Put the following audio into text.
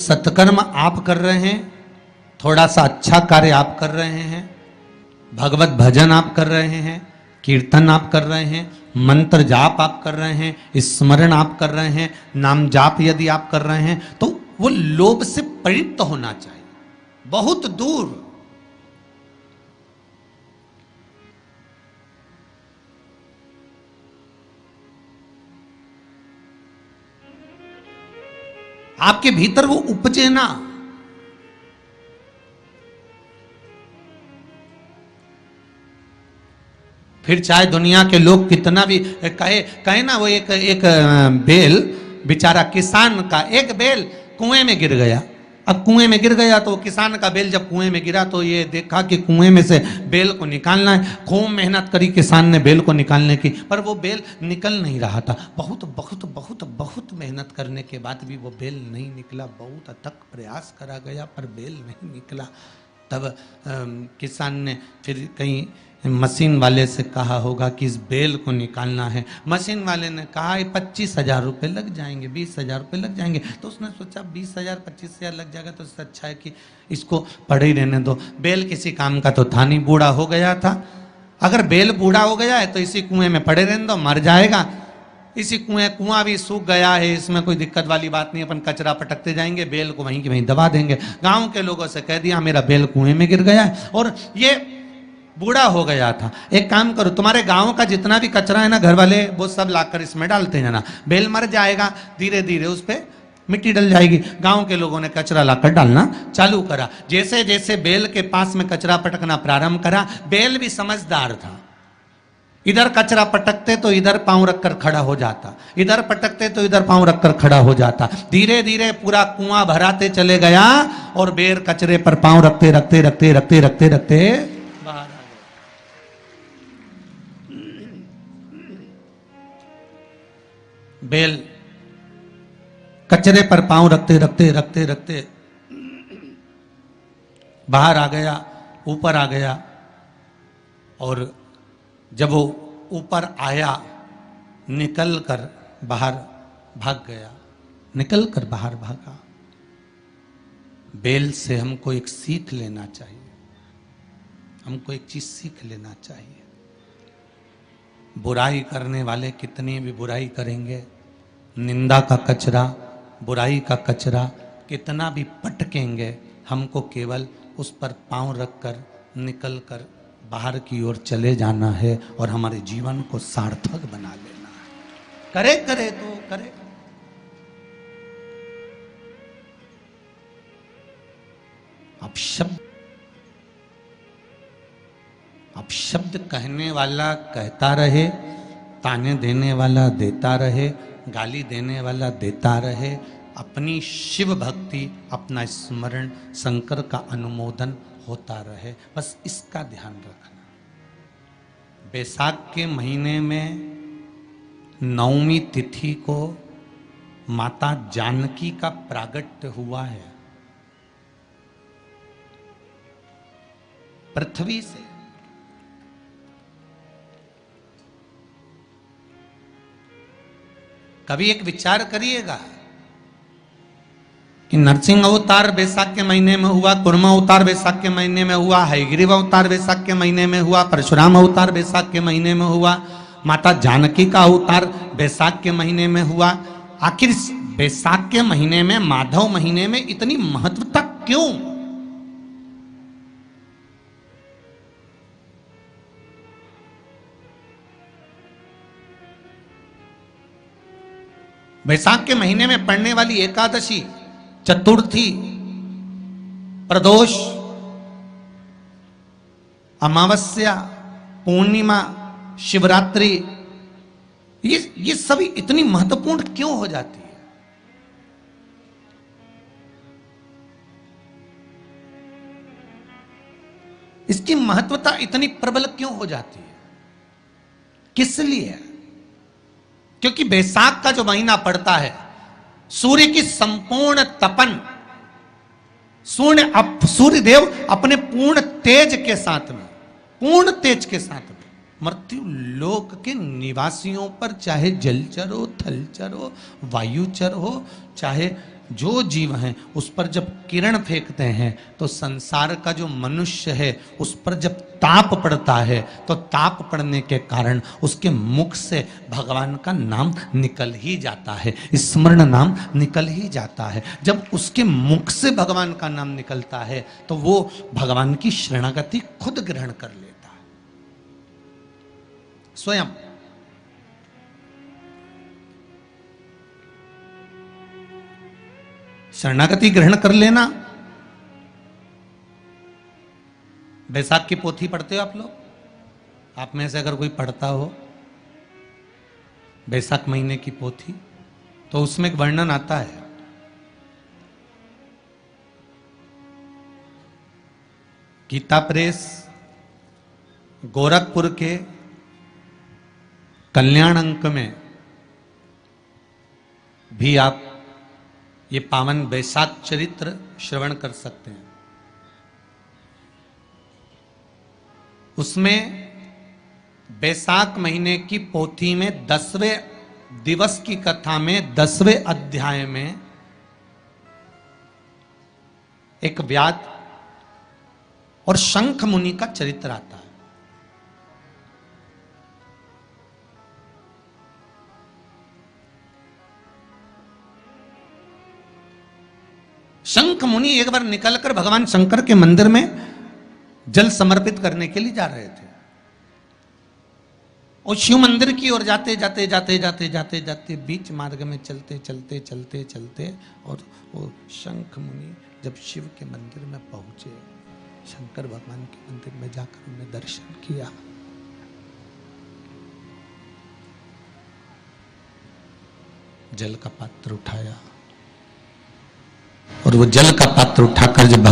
सत्कर्म आप कर रहे हैं, थोड़ा सा अच्छा कार्य आप कर रहे हैं, भगवत भजन आप कर रहे हैं, कीर्तन आप कर रहे हैं, मंत्र जाप आप कर रहे हैं, स्मरण आप कर रहे हैं, नाम जाप यदि आप कर रहे हैं, तो वो लोभ से पवित्र होना चाहिए, बहुत दूर। आपके भीतर वो उपजे ना। फिर चाहे दुनिया के लोग कितना भी कहे ना, वो एक बेल बेचारा किसान का एक बेल कुएं में गिर गया। अब कुएं में गिर गया तो किसान का बेल जब कुएं में गिरा तो ये देखा कि कुएं में से बेल को निकालना है। खूब मेहनत करी किसान ने बेल को निकालने की, पर वो बेल निकल नहीं रहा था। बहुत बहुत बहुत बहुत मेहनत करने के बाद भी वो बेल नहीं निकला। बहुत अथक प्रयास करा गया पर बेल नहीं निकला। तब किसान ने फिर कहीं मशीन वाले से कहा होगा कि इस बेल को निकालना है। मशीन वाले ने कहा 25,000 रुपये लग जाएंगे, 20,000 रुपये लग जाएंगे। तो उसने सोचा 20,000 25,000 लग जाएगा तो इससे अच्छा है कि इसको पड़े ही रहने दो। बेल किसी काम का तो था नहीं, बूढ़ा हो गया था। अगर बेल बूढ़ा हो गया है तो इसी कुएं में पड़े रहने दो, मर जाएगा। इसी कुआं भी सूख गया है, इसमें कोई दिक्कत वाली बात नहीं, अपन कचरा पटकते जाएंगे, बेल को वहीं की वहीं दबा देंगे। गाँव के लोगों से कह दिया मेरा बेल कुएं में गिर गया है और ये बूढ़ा हो गया था। एक काम करो, तुम्हारे गांव का जितना भी कचरा है ना, घर वाले वो सब लाकर इसमें डालते हैं ना, बेल मर जाएगा, धीरे धीरे उस पर मिट्टी डल जाएगी। गांव के लोगों ने कचरा लाकर डालना चालू करा। जैसे जैसे बेल के पास में कचरा पटकना प्रारंभ करा, बेल भी समझदार था। इधर कचरा पटकते तो इधर पांव रखकर खड़ा हो जाता, इधर पटकते तो इधर पांव रखकर खड़ा हो जाता। धीरे धीरे पूरा कुआं भराते चले गया और बेर कचरे पर पांव रखते रखते रखते रखते रखते रखते बाहर। बेल कचरे पर पांव रखते रखते रखते रखते बाहर आ गया, ऊपर आ गया। और जब वो ऊपर आया, निकल कर बाहर भाग गया, निकल कर बाहर भागा। बेल से हमको एक सीख लेना चाहिए, हमको एक चीज सीख लेना चाहिए। बुराई करने वाले कितनी भी बुराई करेंगे, निंदा का कचरा, बुराई का कचरा कितना भी पटकेंगे, हमको केवल उस पर पांव रखकर निकल कर बाहर की ओर चले जाना है और हमारे जीवन को सार्थक बना लेना है। करे करे तो करे। अब शब्द कहने वाला कहता रहे, ताने देने वाला देता रहे, गाली देने वाला देता रहे। अपनी शिव भक्ति, अपना स्मरण, शंकर का अनुमोदन होता रहे, बस इसका ध्यान रखना। बैसाख के महीने में 9वीं तिथि को माता जानकी का प्रागट्य हुआ है पृथ्वी से। कभी एक विचार करिएगा कि नरसिंह अवतार बैसाख के महीने में हुआ, कुर्मा अवतार बैसाख के महीने में हुआ, हयग्रीव अवतार बैसाख के महीने में हुआ, परशुराम अवतार बैसाख के महीने में हुआ, माता जानकी का अवतार बैसाख के महीने में हुआ। आखिर बैसाख के महीने में, माधव महीने में इतनी महत्वता क्यों? बैसाख के महीने में पड़ने वाली एकादशी, चतुर्थी, प्रदोष, अमावस्या, पूर्णिमा, शिवरात्रि, ये सभी इतनी महत्वपूर्ण क्यों हो जाती है? इसकी महत्वता इतनी प्रबल क्यों हो जाती है? किस लिए? क्योंकि बैसाख का जो महीना पड़ता है, सूर्य की संपूर्ण तपन, सूर्य देव अपने पूर्ण तेज के साथ में, पूर्ण तेज के साथ में मृत्यु लोक के निवासियों पर, चाहे जलचर हो, थलचर हो, वायुचर हो, चाहे जो जीव हैं उस पर जब किरण फेंकते हैं तो संसार का जो मनुष्य है उस पर जब ताप पड़ता है तो ताप पड़ने के कारण उसके मुख से भगवान का नाम निकल ही जाता है, स्मरण नाम निकल ही जाता है। जब उसके मुख से भगवान का नाम निकलता है तो वो भगवान की शरणागति खुद ग्रहण कर लेता है स्वयं। शरणागति ग्रहण कर लेना। बैसाख की पोथी पढ़ते हो आप लोग? आप में से अगर कोई पढ़ता हो बैसाख महीने की पोथी तो उसमें एक वर्णन आता है गीता प्रेस गोरखपुर के कल्याण अंक में भी आप ये पावन बैसाख चरित्र श्रवण कर सकते हैं। उसमें बैसाख महीने की पोथी में 10वें दिवस की कथा में 10वें अध्याय में एक व्याध और शंख मुनि का चरित्र आता है। शंख मुनि एक बार निकलकर भगवान शंकर के मंदिर में जल समर्पित करने के लिए जा रहे थे और शिव मंदिर की ओर जाते जाते जाते जाते जाते जाते बीच मार्ग में चलते चलते चलते चलते और वो शंख मुनि जब शिव के मंदिर में पहुंचे, शंकर भगवान के मंदिर में जाकर उन्हें दर्शन किया, जल का पात्र उठाया और वो जल का पात्र उठाकर जब